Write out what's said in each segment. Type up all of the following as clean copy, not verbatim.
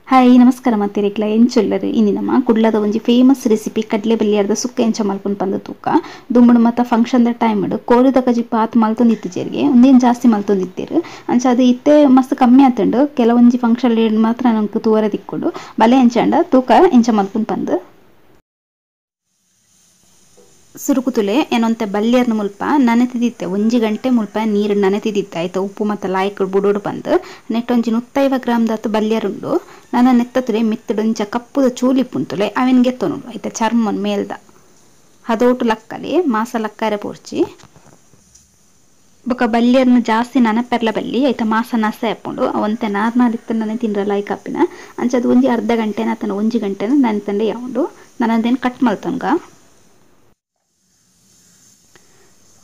Hi ನಮಸ್ಕಾರ ಮತ್ತಿರಿಕ್ಲ ಎಂಚುಲ್ಲರು ಇನಿ ನಮ್ಮ ಕುಡ್ಲದ ಒಂಜಿ ಫೇಮಸ್ ರೆಸಿಪಿ ಕಡ್ಲೆ ಬಲ್ಲಿಯಾರ್ದ ಸುಕ್ಕ ಎಂಚ ಮಲ್ಪುಂಡು ಪಂದ್ ತೂಕ ದುಂಬುಡು ಮತ್ತ ಫಂಕ್ಷನ್ ದ ಟೈಮ್ ಕೋರಿದ ಕಜಿ ಪಾತ್ ಮಲ್ತೊಂದಿತ್ತು ಜೆರ್ಗೆ ಒಂದೇನು ಜಾಸ್ತಿ ಮಲ್ತೊಂದಿತ್ತೇರು ಅಂಚ ಅದು ಇತ್ತೆ ಮಸ್ತ್ ಕಮ್ಮಿ ಆತುಂಡು ಕೆಲವೊಂಜಿ ಫಂಕ್ಷನ್ ಮಾತ್ರ ನಮಕ್ ತೂವರ ತಿಕ್ಕೊಂಡು ಬಲೆ ಎಂಚಾಂಡ ತೂಕ ಎಂಚ ಮಲ್ಪುಂಡು ಪಂದ್ ಸುರುಕುತುಲೆ ಏನೊಂತೆ ಬಲ್ಯರ್ನ ಮುಲ್ಪ ನನೆತಿದಿತ್ತೆ ಒಂಜಿ ಗಂಟೆ ಮುಲ್ಪ ನೀರು ನನೆತಿದಿತ್ತೆ ಆಯ್ತಾ ಉಪ್ಪು ಮತ್ತು ಲಾಯ್ಕ್ ಬುಡೋಡು ಬಂದು ನೆಟ್ಟೊಂಜಿ 150 ಗ್ರಾಮ್ ದತ್ತು ಬಲ್ಯರುಂಡು ನನ್ನ ನೆತ್ತತುಲೆ ಮಿತ್ತಡೊಂಚ ಕಪ್ಪುದ ಚೂಲಿಪ್ಪುಂತುಲೆ ಅವೆನ್ ಗೆತ್ತೊನುಂಡು ಆಯ್ತಾ ಚರ್ಮನ್ ಮೇಲ್ದ ಅದೋಟು ಲಕ್ಕಲಿ ಮಾಸ ಲಕ್ಕಾರೆ ಪೋರ್ಚಿ ಬೊಕ ಬಲ್ಯರ್ನ ಜಾಸ್ತಿ ನನಪೆರ್ಲ ಬಲ್ಲಿ ಆಯ್ತಾ ಮಾಸ ನಸೆ ಆಪುಂಡು ಅವಂತೆ ನಾರ್ಮಲ್ ನನೆ ತಿನ್ರ ಲಾಯ್ಕ್ ಆಪಿನ ಅಂಚದು ಒಂಜಿ ಅರ್ಧ ಗಂಟೆನ ಆತನ ಒಂಜಿ ಗಂಟೆನ ನನೆತಂಡೆ ಯಾವುದು ನನ್ನದೇನು ಕಟ್ ಮಲ್ತೊನ್ಗ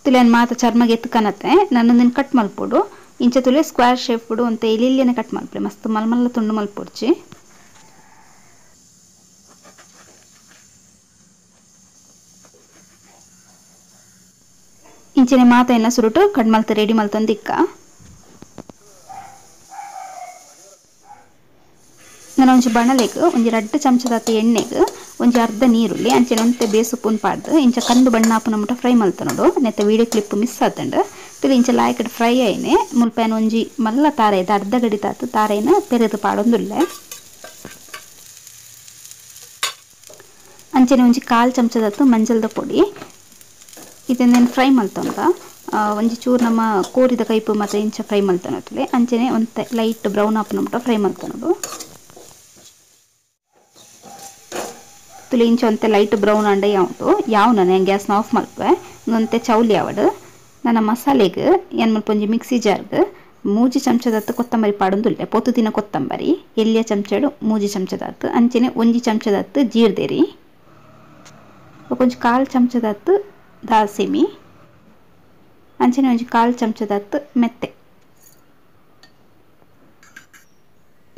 ತುಲೆನ್ ಮಾತ ಚರ್ಮಗೆ ಎತ್ಕನತ್ತೆ ನನ್ನೊಂದಿನ ಕಟ್ ಮಲ್ಪೊಡು ಇಂಚ ತುಲೆ ಸ್ಕ್ವೇರ್ ಶೇಪ್ ಬಿಡು ಅಂತ ಇಲ್ಲಿಯೇ ಕಟ್ ಮಲ್ಪೆ ಮಸ್ತ್ ಮಲ್ಮಲ್ಲ ತುಂಡು ಮಲ್ಪೊಡ್ಚಿ ಇಂಚನೆ ಮಾತ ಎಲ್ಲ ಸುರುಟು ಕಟ್ ಮಲ್ತ ರೆಡಿ ಮಲ್ತೊಂದಿಕ್ಕ ನಾನು ಒಂಜಿ ಬಣಲೆಗ್ ಒಂಜಿ 2 ಚಮಚದತ್ತ ಎಣ್ಣೆಗ್ ಒಂಜಿ ಅರ್ಧ ನೀರುಳ್ಳಿ ಅಂಚನೆ ಒಂತೆ ಬೇಸುಪ್ಪುನ್ ಪಾಡ್ದು ಇಂಚ ಕಂದು ಬಣ್ಣ ಆಪುನ ಮುಟ ಫ್ರೈ ಮಲ್ತನೋಡು ನೆತ್ತ ವೀಡಿಯೋ ಕ್ಲಿಪ್ ಮಿಸ್ ಆತಂಡು ತಿಳಿ ಇಂಚ ಲಾಯ್ಕಡ್ ಫ್ರೈ ಆಯ್ನೆ ಮುಲ್ಪೇನ ಒಂಜಿ ಮಲ್ಲ ತಾರೆದ ಅರ್ಧ ಗಡಿತಾತು ತಾರೆನ ತೆರೆದು ಪಾಡೊಂದುಲ್ಲೆ ಅಂಚನೆ ಒಂಜಿ 1/4 ಚಮಚದತ್ತು ಮಂಜಲ್ದ ಪೊಡಿ ಇದನ್ನೇನು ಫ್ರೈ ಮಲ್ತೊಂಡ ಒಂಜಿ ಚೂರು ನಮ್ಮ ಕೋರಿದ ಕೈಪು ಮತ್ತು ಇಂಚ ಫ್ರೈ ಮಲ್ತನೋಟ್ಲೆ ಅಂಚನೆ ಒಂತೆ ಲೈಟ್ ಬ್ರೌನ್ ಆಪುನ ಮುಟ ಫ್ರೈ ಮಲ್ತನೋಡು ತುಲಿ ಇಂಚ ಒಂತೆ ಲೈಟ್ ಬ್ರೌನ್ ಅಂಡ ಯಾವುದು ನಾನು ಗ್ಯಾಸ್ನ ಆಫ್ ಮಲ್ಪೆ ಒಂತೆ ಚೌಲಿ ಆವಡು ನನ್ನ ಮಸಾಲೆಗ್ ಏನು ಮಲ್ಪ ಒಂಜಿ ಮಿಕ್ಸಿ ಜಾರ್ಗ್ 3 ಚಮಚದತ್ತು ಕೊತ್ತಂಬರಿ ಪಾಡೊಂದುಲ್ಲೆ ಪೊತ್ತು ದಿನ ಕೊತ್ತಂಬರಿ ಎಲ್ಲಿಯ ಚಮಚಡು 3 ಚಮಚದತ್ತು ಅಂಚನೆ 1 ಚಮಚದತ್ತು ಜೀರ್ದೆರಿ ಒಂಜಿ 1/4 ಚಮಚದತ್ತು ದಾಲ್ಸಿಮಿ ಅಂಚನೆ ಒಂಜಿ 1/4 ಚಮಚದತ್ತು ಮೆತ್ತೆ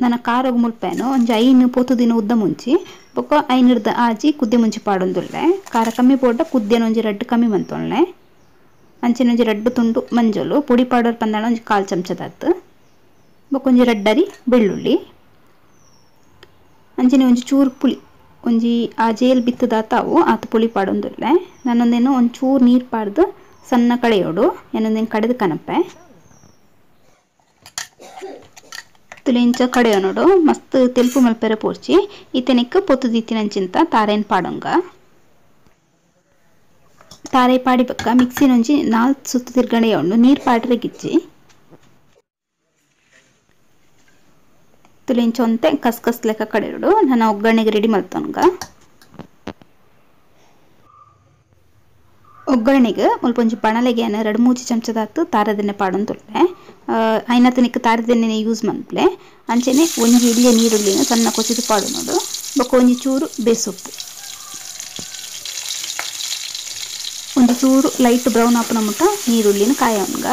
ನನ್ನ ಕಾರೋಗ ಮುಲ್ಪೇನು ಒಂಜಿ 5 ಪೊತ್ತು ದಿನ ಉದ್ದ ಮುಂಚಿ ಬೊಕ 5 ಆಜಿ ಕುದ್ದೆ ಮುಂಚಿ ಪಾಡೊಂದುಲ್ಲೆ ಖಾರ ಕಮ್ಮಿ ಪೋಡ್ಡ ಕುದ್ದೆನ ಒಂಜಿ 2 ಕಮ್ಮಿ ಮಂತೊಳ್ಳೆ ಅಂಚನೆ ಒಂಜಿ 2 ತುಂಡು ಮಂಜೊಲು ಪೊಡಿ ಪೌಡರ್ ಪಂದಾಣ ಒಂಜಿ 1/4 ಚಮಚದತ್ತು ಬೊಕ ಒಂಜಿ 2 ಅರಿ ಬೆಳ್ಳುಳ್ಳಿ ಅಂಚನೆ ಒಂಜಿ ಚೂರು ಪುಳಿ ಒಂಜಿ ಆ ಜೇಲ್ ಬಿತ್ತದಾತಾವು ಆತ ಪುಳಿ ಪಾಡೊಂದುಲ್ಲೆ ನನ್ನೊಂದೇನು ಒಂಜಿ ಚೂರು ನೀರು ಪಾಡ್ದು ಸಣ್ಣ ಕಡೆಯೋಡು ಏನೊಂದೇನು ಕಡೆದು ಕನಪೆ ತುಲಿಂಚ ಕಡೆಯೋನೋಡು ಮಸ್ತ್ ತೆಲ್ಪು ಮಲ್ಪೆರೆ ಪೋರ್ಚಿ ಇತ್ತೆನಿಕ್ ಪೊತ್ತು ದಿತ್ತಿನಂಚಿಂತ ತಾರೇನ್ ಪಾಡೊಂಗ ತಾರೆ ಪಾಡಿ ಬಕ್ಕ ಮಿಕ್ಸಿನೊಂಜಿ 4 ಸುತ್ತು ತಿರ್ಗಣೆ ಉಂಡು ನೀರು ಪಾಡ್ರೆ ಗಿಜ್ಜಿ ತುಲಿಂಚ ಒಂತೆ ಕಸ್ಕಸ್ ಲೆಕ್ಕ ಕಡೆಯೋಡು ನಾನು ಒಗ್ಗರಣೆಗೆ ರೆಡಿ ಮಲ್ತೊನ್ಗ ಒಗ್ಗರಣೆಗೆ ಮುಲ್ಪ ಒಂಜಿ ಬಣಲೆಗೆ 2-3 ಚಮಚದತ್ತು ತಾರದೆಣ್ಣೆ ಪಾಡೊಂದುಲ್ಲೆ ಐನತ್ತನಿಕ್ ತಾರದೆಣ್ಣೆ ಯೂಸ್ ಮನ್ಪ್ಲೆ ಅಂಚನೆ ಒಂಜಿ ಇಲ್ಲಿಯ ನೀರುಳ್ಳಿನ ಸಣ್ಣ ಕೊಚ್ಚಿದು ಪಾಡೊನೋಡು ಬೊಕ ಒಂಜಿ ಚೂರು ಬೇಸೊಪ್ಪು ಒಂಜಿ ಚೂರು ಲೈಟ್ ಬ್ರೌನ್ ಆಪುನ ಮುಟ ನೀರುಳ್ಳಿನ ಕಾಯೋನ್ಗ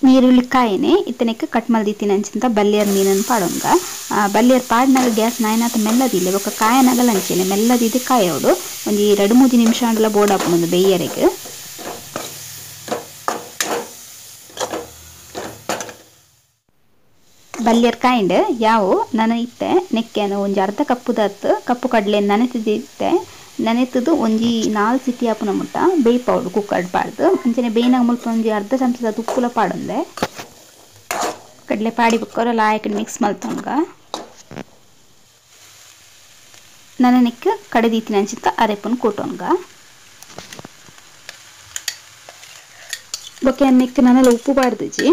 ನೀರುಳ್ಳಿ ಕಾಯನೆ ಇತ್ತನೆಕ್ ಕಟ್ ಮಲ್ದಿತ್ತಿನಂಚಿಂತ ಬಲ್ಯರ್ ಮೀನನ್ನು ಪಾಡೊಂಗ ಬಲ್ಯರ್ ಪಾಡ್ನಾಗ ಗ್ಯಾಸ್ ನಾಯನಾತ ಮೆಲ್ಲದಿಲ್ಲ ಬೊಕ ಕಾಯನಾಗಲ ಅಂಚೆನೆ ಮೆಲ್ಲದಿದ್ದು ಕಾಯೋಡು ಒಂಜಿ 2-3 ನಿಮಿಷ ಅಂಡಲ ಬೋಡಾಪುಂಡು ಬೆಯ್ಯರೆಗ್ ಬಲ್ಯರ್ ಕಾಯಿಂಡ್ ಯಾವು ನನ್ನ ಇತ್ತೆ ನೆಕ್ಕೆನ ಒಂಜಿ ಅರ್ಧ ಕಪ್ಪುದತ್ತು ಕಪ್ಪು ಕಡ್ಲೆ ನನೆತಿದ್ದಿತ್ತೆ ನನೆತದು ಒಂಜಿ 4 ಸಿಟಿ ಆಪುನ ಮುಟ್ಟ ಬೇಯ್ಪೌಡು ಕುಕ್ಕರ್ಡ್ ಪಾಡ್ದು ಅಂಚನೆ ಬೇಯ್ನಾಗ ಮುಲ್ಪ ಒಂಜಿ ಅರ್ಧ ಚಮಚದ ಉಪ್ಪುಲ ಪಾಡೊಂದೆ ಕಡ್ಲೆ ಪಾಡಿ ಬುಕ್ಕರ ಲಾಯಕಡ್ ಮಿಕ್ಸ್ ಮಲ್ತೊನ್ಗ ನನ್ನ ನೆಕ್ ಕಡೆದೀತಿನಂಚಿತ್ತ ಅರೆಪುನ್ ಕೂಟೊನ್ಗ ಬೊಕೆ ನೆಕ್ ನನ್ನಲ್ಲ ಉಪ್ಪು ಪಾಡ್ದಿಜಿ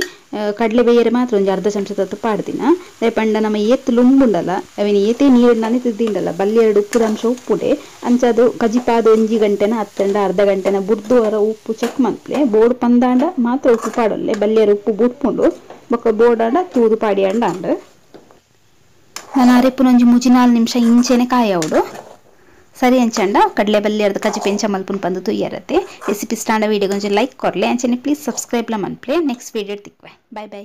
ಕಡ್ಲೆ ಬೇಯರೆ ಮಾತ್ರ ಒಂಜಿ ಅರ್ಧ ಚಮಚದತ್ತು ಪಾಡ್ದಿನ ರೇಪಂಡ ನಮ್ಮ ಏತ್ ಲುಂಬುಂಡಲ್ಲ ಅವಿನ ಏತೆ ನೀರು ನನೆತಿದ್ದಿಂಡಲ್ಲ ಬಲ್ಲೆರಡು ಉಪ್ಪುದ ಅಂಶ ಉಪ್ಪುಡೆ ಅಂಚದು ಕಜಿಪಾದ ಒಂಜಿ ಗಂಟೆನ ಹತ್ತಂಡ ಅರ್ಧ ಗಂಟೆನ ಬುಡ್ದು ವರ ಉಪ್ಪು ಚೆಕ್ ಮನ್ಪ್ಲೆ ಬೋರ್ಡ್ ಪಂದಾಂಡ ಮಾತ್ರ ಉಪ್ಪು ಪಾಡೊಲ್ಲೆ ಬಲ್ಲೆರ ಉಪ್ಪು ಬುಡ್ಪುಂಡು ಬೊಕ ಬೋರ್ಡಾಂಡ ತೂದು ಪಾಡಿಯಂಡ ಅಂಡ್ ನಾನು ಅರೆಪುನ ಒಂಜಿ 3-4 ನಿಮಿಷ ಇಂಚೆನೆ ಕಾಯೋಡು ಸರಿ ಅಂಚಂಡ ಕಡ್ಲೆ ಬಲ್ಲೆರ್ದ ಕಜಿ ಪೆಂಚ ಮಲ್ಪುನ್ ಪಂದು ತುಯ್ಯರತೆ ರೆಸಿಪಿ ಸ್ಟಾಂಡ ವೀಡಿಯೋ ಒಂಜಿ ಲೈಕ್ ಕೊರ್ಲೆ ಅಂಚನೆ ಪ್ಲೀಸ್ ಸಬ್ಸ್ಕ್ರೈಬ್ ಲ ಮನ್ಪ್ಲೆ ನೆಕ್ಸ್ಟ್ ವೀಡಿಯೋ ತಿಕ್ವೆ ಬೈ ಬೈ.